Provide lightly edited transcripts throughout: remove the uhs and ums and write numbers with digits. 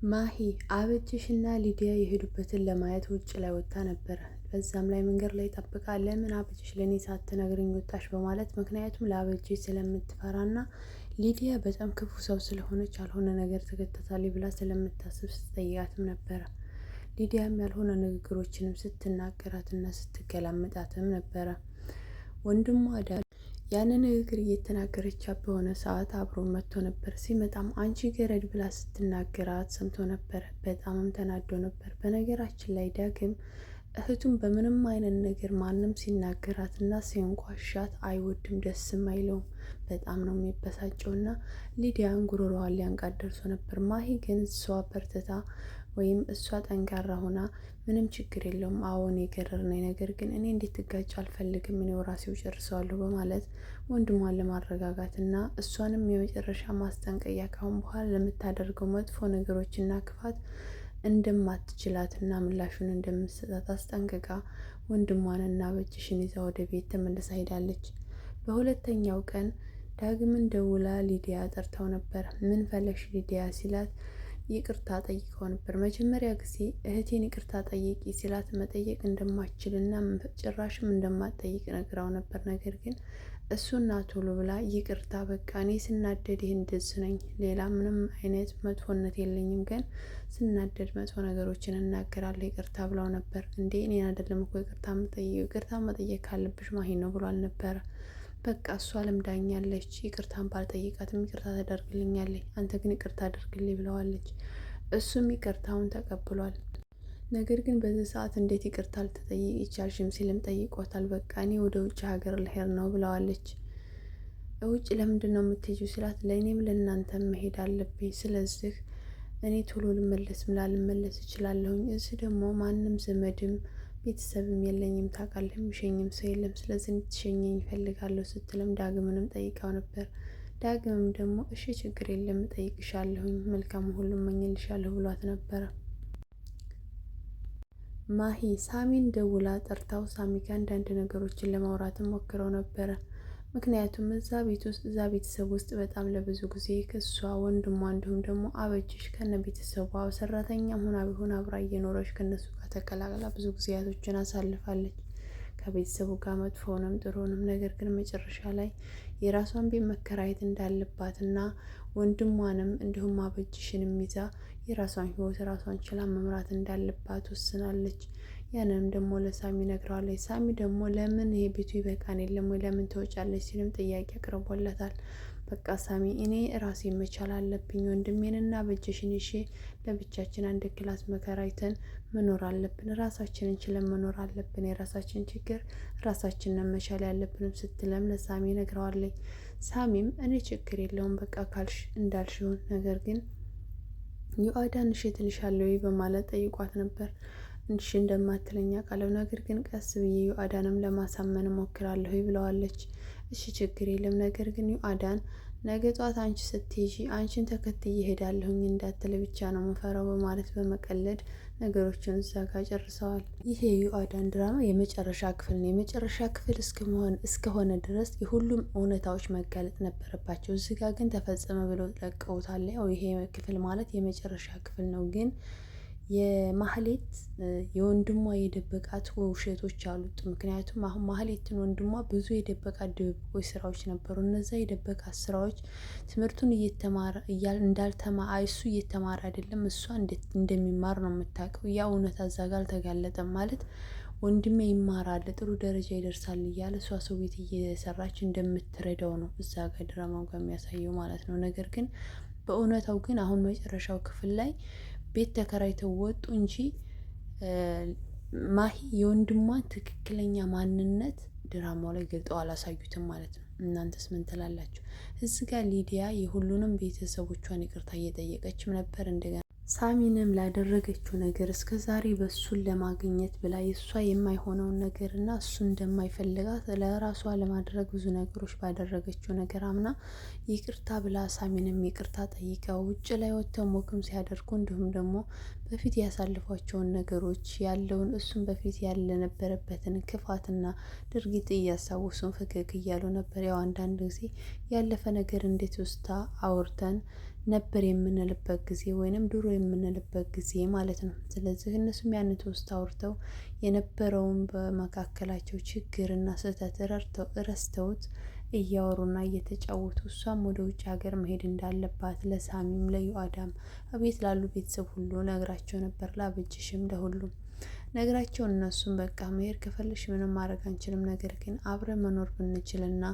ማሂ አበችሽና ሊዲያ የሄዱበትን ለማየት ውጭ ላይ ወጥታ ነበረ። በዛም ላይ መንገድ ላይ ጠብቃ ለምን አበችሽ ለእኔ ሳትነግሪኝ ወጣሽ በማለት ምክንያቱም ለአበችሽ ስለምትፈራና ሊዲያ በጣም ክፉ ሰው ስለሆነች ያልሆነ ነገር ትከተታለች ብላ ስለምታስብ ስትጠይቃትም ነበረ። ሊዲያም ያልሆነ ንግግሮችንም ስትናገራትና ስትገላምጣትም ነበረ። ወንድሟ ያንን ንግግር እየተናገረቻት በሆነ ሰዓት አብሮ መጥቶ ነበር። ሲመጣም አንቺ ገረድ ብላ ስትናገራት ሰምቶ ነበር። በጣምም ተናዶ ነበር። በነገራችን ላይ ዳግም እህቱም በምንም አይነት ነገር ማንም ሲናገራት እና ሲንቋሻት አይወድም፣ ደስም አይለውም። በጣም ነው የሚበሳጨውና ሊዲያን ጉሮሮዋን ሊያንቃት ደርሶ ነበር። ማሂ ግን እሷ በርትታ ወይም እሷ ጠንካራ ሆና ምንም ችግር የለውም አዎን የገረር ነኝ፣ ነገር ግን እኔ እንድትጋጭ አልፈልግም፣ እኔው ራሴው ጨርሰዋለሁ በማለት ወንድሟን ለማረጋጋት እና እሷንም የመጨረሻ ማስጠንቀቂያ ካሁን በኋላ ለምታደርገው መጥፎ ነገሮችና ክፋት እንደማትችላትና ምላሹን እንደምትሰጣት አስጠንቅቃ ወንድሟንና አበችሽን ይዛ ወደ ቤት ተመልሳ ሄዳለች። በሁለተኛው ቀን ዳግምን ደውላ ሊዲያ ጠርታው ነበር። ምን ፈለግሽ ሊዲያ ሲላት ይቅርታ ጠይቀው ነበር። መጀመሪያ ጊዜ እህቴን ይቅርታ ጠይቂ ሲላት መጠየቅ እንደማትችልና ጭራሽም እንደማትጠይቅ ነግራው ነበር። ነገር ግን እሱና ቶሎ ብላ ይቅርታ በቃ እኔ ስናደድ ይህን ደስ ነኝ፣ ሌላ ምንም አይነት መጥፎነት የለኝም፣ ግን ስናደድ መጥፎ ነገሮችን እናገራለሁ ይቅርታ ብላው ነበር። እንዴ እኔን አይደለም እኮ ይቅርታ መጠየቅ ካለብሽ ማሂ ነው ብሏል ነበረ። በቃ እሷ ለምዳኛለች፣ ይቅርታን ባልጠይቃትም ይቅርታ ታደርግልኛለች፣ አንተ ግን ይቅርታ አድርግልኝ ብለዋለች። እሱም ይቅርታውን ተቀብሏል። ነገር ግን በዚህ ሰዓት እንዴት ይቅርታ ልትጠይቅ ይቻልሽም ሲልም ጠይቆታል። በቃ እኔ ወደ ውጭ ሀገር ልሄድ ነው ብለዋለች። ውጭ ለምንድን ነው የምትሄጂው ሲላት ለእኔም ለእናንተም መሄድ አለብኝ፣ ስለዚህ እኔ ቶሎ ልመለስም ላልመለስ እችላለሁኝ። እዚህ ደግሞ ማንም ዘመድም ቤተሰብም የለኝም ታውቃለህ፣ የሚሸኝም ሰው የለም፣ ስለዚህ እንድትሸኘኝ ይፈልጋለሁ ስትልም ዳግምንም ጠይቃው ነበር። ዳግምም ደግሞ እሺ ችግር የለም እጠይቅሻለሁኝ፣ መልካም ሁሉ እመኝልሻለሁ ብሏት ነበረ። ማሂ ሳሚን ደውላ ጠርታው ሳሚ ጋር አንዳንድ ነገሮችን ለማውራትም ሞክረው ነበረ። ምክንያቱም እዛ ቤተሰብ ውስጥ በጣም ለብዙ ጊዜ ከሷ ወንድሟ እንዲሁም ደግሞ አበችሽ ከነ ቤተሰቧ ሰራተኛም ሆና ቢሆን አብራ እየኖረች ከነሱ ጋር ተቀላቅላ ብዙ ጊዜያቶችን አሳልፋለች። ከቤተሰቡ ጋር መጥፎውንም ጥሩንም። ነገር ግን መጨረሻ ላይ የራሷን ቤት መከራየት እንዳለባትና ወንድሟንም እንዲሁም አበችሽንም ይዛ የራሷን ህይወት ራሷን ችላ መምራት እንዳለባት ወስናለች። ያንንም ደግሞ ለሳሚ ነግረዋለች። ሳሚ ደግሞ ለምን ይሄ ቤቱ ይበቃን የለም ወይ ለምን ትወጫለች ሲልም ጥያቄ አቅርቦለታል። በቃ ሳሚ እኔ ራሴ መቻል አለብኝ፣ ወንድሜንና አበችሽን ይዤ ለብቻችን አንድ ክላስ መከራይተን መኖር አለብን፣ ራሳችንን ችለን መኖር አለብን፣ የራሳችን ችግር ራሳችንን መቻል ያለብንም ስትለም ለሳሚ ነግረዋለች። ሳሚም እኔ ችግር የለውም በቃ ካልሽ እንዳልሽውን፣ ነገር ግን ዩአዳን እሺ ትልሻለሁ በማለት ጠይቋት ነበር። እሺ እንደማትለኝ አውቃለሁ፣ ነገር ግን ቀስ ብዬ ዩአዳንም ለማሳመን እሞክራለሁ ብለዋለች። እሺ ችግር የለም፣ ነገር ግን ዩአዳን ነገ ጧት አንቺ ስትሄጂ አንቺን ተከትዬ እሄዳለሁኝ እንዳትል ብቻ ነው መፈራው በማለት በመቀለድ ነገሮችን እዛ ጋር ጨርሰዋል። ይሄ የዩአዳን ድራማ የመጨረሻ ክፍል ነው። የመጨረሻ ክፍል እስከሆነ ድረስ የሁሉም እውነታዎች መጋለጥ ነበረባቸው። እዚህ ጋር ግን ተፈጸመ ብለው ለቀውታል። ያው ይሄ ክፍል ማለት የመጨረሻ ክፍል ነው። ግን የማህሌት የወንድሟ የደበቃት ውሸቶች አሉት። ምክንያቱም አሁን ማህሌትን ወንድሟ ብዙ የደበቃት ድብቆች ስራዎች ነበሩ። እነዛ የደበቃት ስራዎች ትምህርቱን እየተማረ እሱ እየተማረ አይደለም፣ እሷ እንደሚማር ነው የምታውቀው። ያ እውነት እዛ ጋር አልተጋለጠም። ማለት ወንድሜ ይማራል ጥሩ ደረጃ ይደርሳል እያለ እሷ ሰው ቤት እየሰራች እንደምትረዳው ነው እዛ ጋር ድራማው ጋር የሚያሳየው ማለት ነው። ነገር ግን በእውነታው ግን አሁን መጨረሻው ክፍል ላይ ቤት ተከራይተው ወጡ እንጂ ማሂ የወንድሟን ትክክለኛ ማንነት ድራማው ላይ ገልጠው አላሳዩትም ማለት ነው። እናንተስ ምን ትላላችሁ? እዚህ ጋር ሊዲያ የሁሉንም ቤተሰቦቿን ይቅርታ እየጠየቀችም ነበር። እንደገና ሳሚንም ላደረገችው ነገር እስከ ዛሬ በሱን ለማግኘት ብላ የእሷ የማይሆነውን ነገር እና እሱ እንደማይፈልጋት ለራሷ ለማድረግ ብዙ ነገሮች ባደረገችው ነገር አምና ይቅርታ ብላ ሳሚንም ይቅርታ ጠይቀው ውጭ ላይ ወጥተው ሞክም ሲያደርጉ እንዲሁም ደግሞ በፊት ያሳልፏቸውን ነገሮች ያለውን እሱም በፊት ያለነበረበትን ክፋትና ድርጊት እያስታወሱን ፈገግ እያሉ ነበር። ያው አንዳንድ ጊዜ ያለፈ ነገር እንዴት ውስታ አውርተን ነበር የምንልበት ጊዜ ወይንም ድሮ የምንልበት ጊዜ ማለት ነው። ስለዚህ እነሱም ያንን ትውስታ አውርተው የነበረውን በመካከላቸው ችግርና ስህተት ረስተውት እያወሩና እየተጫወቱ እሷም ወደ ውጭ ሀገር መሄድ እንዳለባት ለሳሚም ለዩአዳም ቤት ላሉ ቤተሰብ ሁሉ ነግራቸው ነበር። ላበጅሽም ለሁሉም ነግራቸው እነሱም በቃ መሄድ ከፈለሽ ምንም ማድረግ አንችልም፣ ነገር ግን አብረን መኖር ብንችልና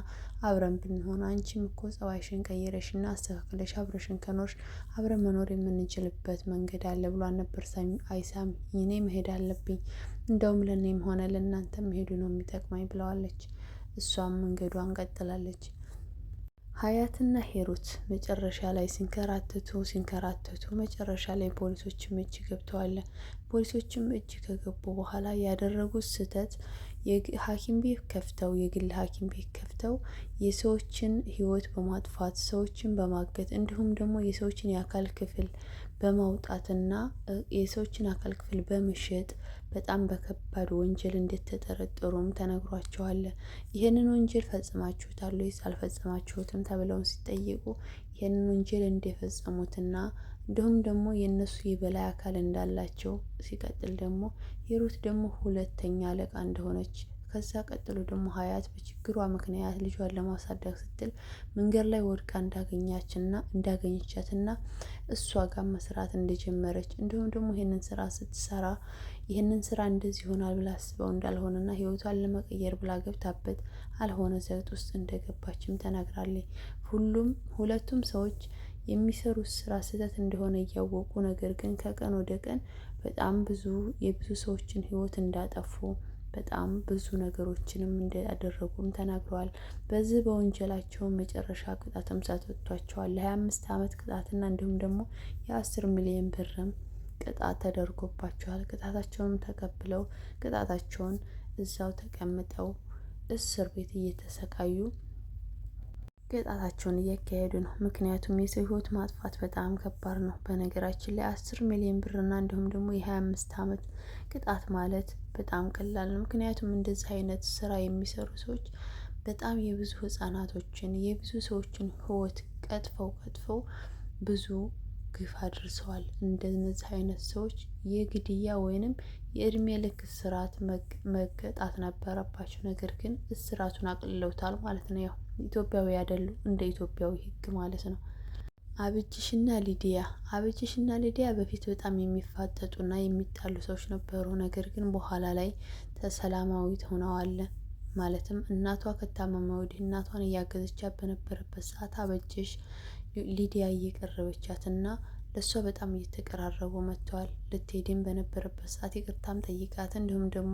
አብረን ብንሆን አንቺም እኮ ጸባይሽን ቀይረሽና አስተካክለሽ አብረሽን ከኖርሽ አብረን መኖር የምንችልበት መንገድ አለ ብሏን ነበር። አይሳም እኔ መሄድ አለብኝ፣ እንደውም ለእኔም ሆነ ለእናንተ መሄዱ ነው የሚጠቅመኝ ብለዋለች። እሷም መንገዷን ቀጥላለች። ሀያትና ሄሩት መጨረሻ ላይ ሲንከራተቱ መጨረሻ ላይ ፖሊሶችም እጅ ገብተዋል። ፖሊሶችም እጅ ከገቡ በኋላ ያደረጉት ስህተት የሐኪም ቤት ከፍተው የግል ሐኪም ቤት ከፍተው የሰዎችን ሕይወት በማጥፋት ሰዎችን በማገት እንዲሁም ደግሞ የሰዎችን የአካል ክፍል በማውጣትና የሰዎችን አካል ክፍል በመሸጥ በጣም በከባድ ወንጀል እንደተጠረጠሩም ተነግሯቸዋል። ይህንን ወንጀል ፈጽማችሁታል ወይስ አልፈጸማችሁትም ተብለውን ሲጠየቁ ይህንን ወንጀል እንደፈጸሙትና እንዲሁም ደግሞ የእነሱ የበላይ አካል እንዳላቸው፣ ሲቀጥል ደግሞ ሂሩት ደግሞ ሁለተኛ አለቃ እንደሆነች፣ ከዛ ቀጥሎ ደግሞ ሀያት በችግሯ ምክንያት ልጇን ለማሳደግ ስትል መንገድ ላይ ወድቃ እንዳገኘቻትና እሷ ጋር መስራት እንደጀመረች እንዲሁም ደግሞ ይህንን ስራ ስትሰራ ይህንን ስራ እንደዚህ ይሆናል ብላ አስበው እንዳልሆነና ህይወቷን ለመቀየር ብላ ገብታበት አልሆነ ዘግት ውስጥ እንደገባችም ተናግራለች። ሁለቱም ሰዎች የሚሰሩት ስራ ስህተት እንደሆነ እያወቁ ነገር ግን ከቀን ወደ ቀን በጣም የብዙ ሰዎችን ህይወት እንዳጠፉ በጣም ብዙ ነገሮችንም እንዳደረጉም ተናግረዋል። በዚህ በወንጀላቸው መጨረሻ ቅጣትም ሰጥቷቸዋል። ለ25 ዓመት ቅጣትና እንዲሁም ደግሞ የ10 ሚሊዮን ብርም ቅጣት ተደርጎባቸዋል። ቅጣታቸውንም ተቀብለው ቅጣታቸውን እዛው ተቀምጠው እስር ቤት እየተሰቃዩ ቅጣታቸውን እያካሄዱ ነው። ምክንያቱም የሰው ህይወት ማጥፋት በጣም ከባድ ነው። በነገራችን ላይ 10 ሚሊዮን ብርና እንዲሁም ደግሞ የ25 ዓመት ቅጣት ማለት በጣም ቀላል ነው። ምክንያቱም እንደዚህ አይነት ስራ የሚሰሩ ሰዎች በጣም የብዙ ህጻናቶችን የብዙ ሰዎችን ህይወት ቀጥፈው ብዙ ግፍ አድርሰዋል። እንደነዚህ አይነት ሰዎች የግድያ ወይንም የእድሜ ልክ እስራት መቀጣት ነበረባቸው። ነገር ግን እስራቱን አቅልለውታል ማለት ነው። ያው ኢትዮጵያዊ አይደሉ፣ እንደ ኢትዮጵያዊ ህግ ማለት ነው። አብርሽና ሊዲያ በፊት በጣም የሚፋጠጡና የሚጣሉ ሰዎች ነበሩ። ነገር ግን በኋላ ላይ ተሰላማዊት ሆነዋል። ማለትም እናቷ ከታመመ ወዲህ እናቷን እያገዘቻት በነበረበት ሰዓት አበጀሽ ሊዲያ እየቀረበቻት እና ለእሷ በጣም እየተቀራረቡ መጥተዋል። ልትሄድም በነበረበት ሰዓት ይቅርታም ጠይቃት እንዲሁም ደግሞ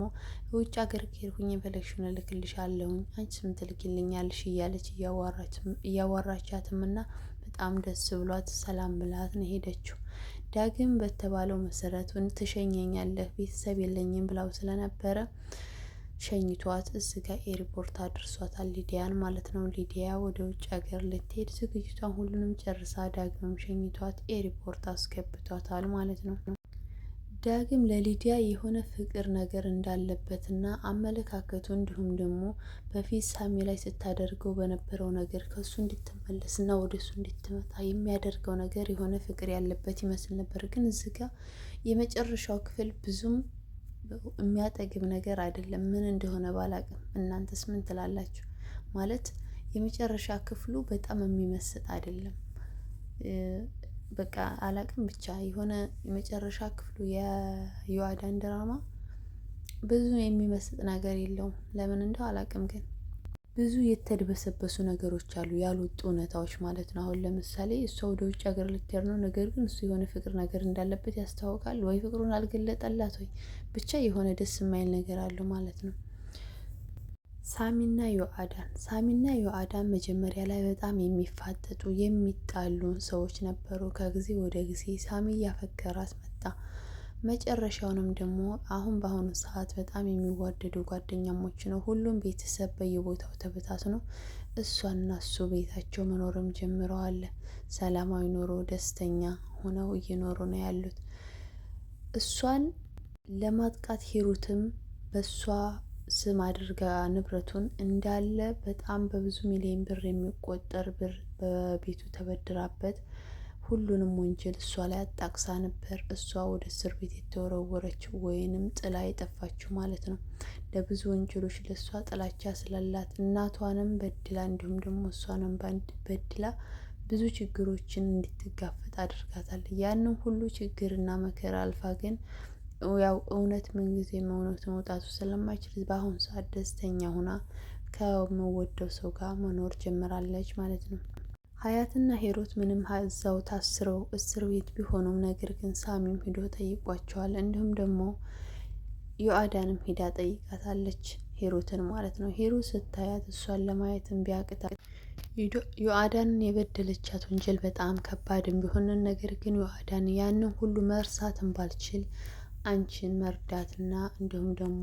ውጭ ሀገር ከሄድኩኝ የፈለግሽውን እልክልሻለሁኝ አንቺ ምን ትልኪልኛለሽ እያለች እያዋራቻትም እና በጣም ደስ ብሏት ሰላም ብላት ነው ሄደችው። ዳግም በተባለው መሰረት ትሸኘኛለህ ቤተሰብ የለኝም ብላው ስለነበረ ሸኝቷት እዚህ ጋር ኤርፖርት አድርሷታል፣ ሊዲያን ማለት ነው። ሊዲያ ወደ ውጭ ሀገር ልትሄድ ዝግጅቷን ሁሉንም ጨርሳ ዳግምም ሸኝቷት ኤርፖርት አስገብቷታል ማለት ነው። ዳግም ለሊዲያ የሆነ ፍቅር ነገር እንዳለበትና አመለካከቱ እንዲሁም ደግሞ በፊት ሳሚ ላይ ስታደርገው በነበረው ነገር ከሱ እንድትመለስና ወደ እሱ እንድትመጣ የሚያደርገው ነገር የሆነ ፍቅር ያለበት ይመስል ነበር። ግን እዚህ ጋር የመጨረሻው ክፍል ብዙም የሚያጠግብ ነገር አይደለም። ምን እንደሆነ ባላቅም እናንተስ ምን ትላላችሁ? ማለት የመጨረሻ ክፍሉ በጣም የሚመስጥ አይደለም። በቃ አላቅም ብቻ የሆነ የመጨረሻ ክፍሉ የዮአዳን ድራማ ብዙ የሚመስጥ ነገር የለውም። ለምን እንደው አላቅም፣ ግን ብዙ የተደበሰበሱ ነገሮች አሉ፣ ያልወጡ እውነታዎች ማለት ነው። አሁን ለምሳሌ እሷ ወደ ውጭ ሀገር ልትሄድ ነው፣ ነገር ግን እሱ የሆነ ፍቅር ነገር እንዳለበት ያስታውቃል። ወይ ፍቅሩን አልገለጠላት ወይ ብቻ የሆነ ደስ የማይል ነገር አለው ማለት ነው። ሳሚና ዮአዳን መጀመሪያ ላይ በጣም የሚፋጠጡ የሚጣሉ ሰዎች ነበሩ። ከጊዜ ወደ ጊዜ ሳሚ እያፈቀራት መጣ። መጨረሻውንም ደግሞ በአሁኑ ሰዓት በጣም የሚዋደዱ ጓደኛሞች ነው። ሁሉም ቤተሰብ በየቦታው ተበታትኖ እሷና እሱ ቤታቸው መኖርም ጀምረዋል። ሰላማዊ ኑሮ ደስተኛ ሆነው እየኖሩ ነው ያሉት። እሷን ለማጥቃት ሂሩትም በእሷ ስም አድርጋ ንብረቱን እንዳለ በጣም በብዙ ሚሊዮን ብር የሚቆጠር ብር በቤቱ ተበድራበት ሁሉንም ወንጀል እሷ ላይ አጣቅሳ ነበር እሷ ወደ እስር ቤት የተወረወረችው ወይንም ጥላ የጠፋችው ማለት ነው። ለብዙ ወንጀሎች ለእሷ ጥላቻ ስላላት እናቷንም በድላ እንዲሁም ደግሞ እሷንም በድላ ብዙ ችግሮችን እንድትጋፈጥ አድርጋታለች። ያንን ሁሉ ችግርና መከራ አልፋ ግን ያው እውነት ምንጊዜም እውነት መውጣቱ ስለማይችል በአሁኑ ሰዓት ደስተኛ ሆና ከመወደው ሰው ጋር መኖር ጀምራለች ማለት ነው። ሀያትና ሂሩት ምንም እዛው ታስረው እስር ቤት ቢሆኑም ነገር ግን ሳሚም ሂዶ ጠይቋቸዋል። እንዲሁም ደግሞ ዮአዳንም ሂዳ ጠይቃታለች ሂሩትን ማለት ነው። ሂሩት ስታያት እሷን ለማየትም ቢያቅታት ዮአዳንን የበደለቻት ወንጀል በጣም ከባድም ቢሆንን ነገር ግን ዮአዳን ያንን ሁሉ መርሳትን ባልችል አንቺን መርዳትና እንዲሁም ደግሞ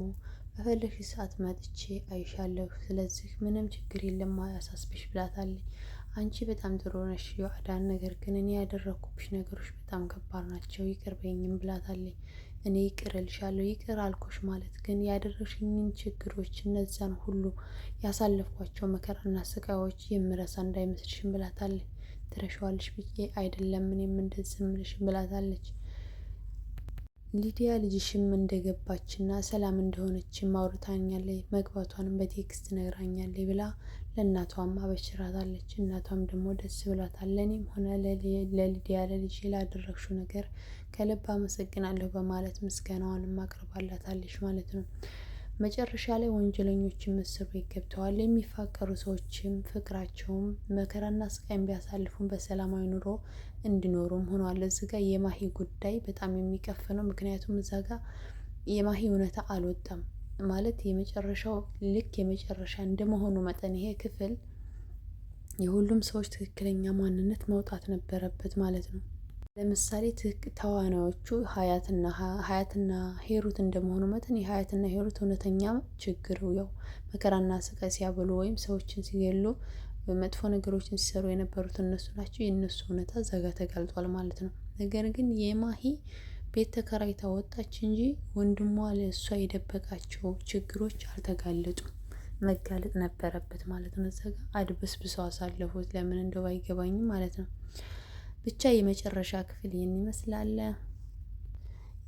በፈለግሽ ሰዓት መጥቼ አይሻለሁ፣ ስለዚህ ምንም ችግር የለም አያሳስብሽ ብላታለች። አንቺ በጣም ጥሩ ነሽ ዮአዳን፣ ነገር ግን እኔ ያደረኩብሽ ነገሮች በጣም ከባድ ናቸው፣ ይቅር በይኝም ብላታለች። እኔ ይቅር እልሻለሁ፣ ይቅር አልኩሽ ማለት ግን ያደረግሽኝን ችግሮች እነዛን ሁሉ ያሳለፍኳቸው መከራና ስቃዮች የምረሳ እንዳይመስልሽም ብላታለች። ትረሻዋለሽ ብዬ አይደለም እኔም እንደዚህ እምልሽም ብላታለች። ሊዲያ ልጅሽም እንደገባችና ሰላም እንደሆነችም አውርታኛለች፣ መግባቷንም በቴክስት ነግራኛለች ብላ ለእናቷም አበሽራታለች። እናቷም ደግሞ ደስ ብሏታል። ለእኔም ሆነ ለሊዲያ ለልጅ ላደረግሽው ነገር ከልብ አመሰግናለሁ በማለት ምስጋናዋንም አቅርባላታለች ማለት ነው። መጨረሻ ላይ ወንጀለኞችም እስር ቤት ገብተዋል። የሚፋቀሩ ሰዎችም ፍቅራቸውም መከራና ስቃይን ቢያሳልፉም በሰላማዊ ኑሮ እንዲኖሩም ሆኗል። እዚህ ጋር የማሂ ጉዳይ በጣም የሚቀፍ ነው። ምክንያቱም እዛ ጋር የማሂ እውነታ አልወጣም ማለት የመጨረሻው ልክ የመጨረሻ እንደመሆኑ መጠን ይሄ ክፍል የሁሉም ሰዎች ትክክለኛ ማንነት መውጣት ነበረበት ማለት ነው። ለምሳሌ ተዋናዮቹ ሀያትና ሂሩት እንደመሆኑ መጠን የሀያትና ሂሩት እውነተኛ ችግሩ ያው መከራና ስቃይ ሲያበሉ ወይም ሰዎችን ሲገሉ መጥፎ ነገሮችን ሲሰሩ የነበሩት እነሱ ናቸው። የእነሱ እውነታ እዛ ጋር ተጋልጧል ማለት ነው። ነገር ግን የማሂ ቤት ተከራይታ ወጣች እንጂ ወንድሟ ለእሷ የደበቃቸው ችግሮች አልተጋለጡም። መጋለጥ ነበረበት ማለት ነው። እዛ ጋር አድበስብሰው አሳለፉት። ለምን እንደው አይገባኝም ማለት ነው። ብቻ የመጨረሻ ክፍል ይህን ይመስላል።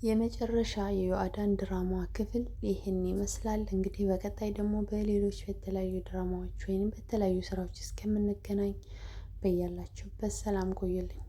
የመጨረሻ የዮአዳን ድራማ ክፍል ይህን ይመስላል። እንግዲህ በቀጣይ ደግሞ በሌሎች በተለያዩ ድራማዎች ወይም በተለያዩ ስራዎች እስከምንገናኝ በያላችሁበት ሰላም ቆዩልኝ።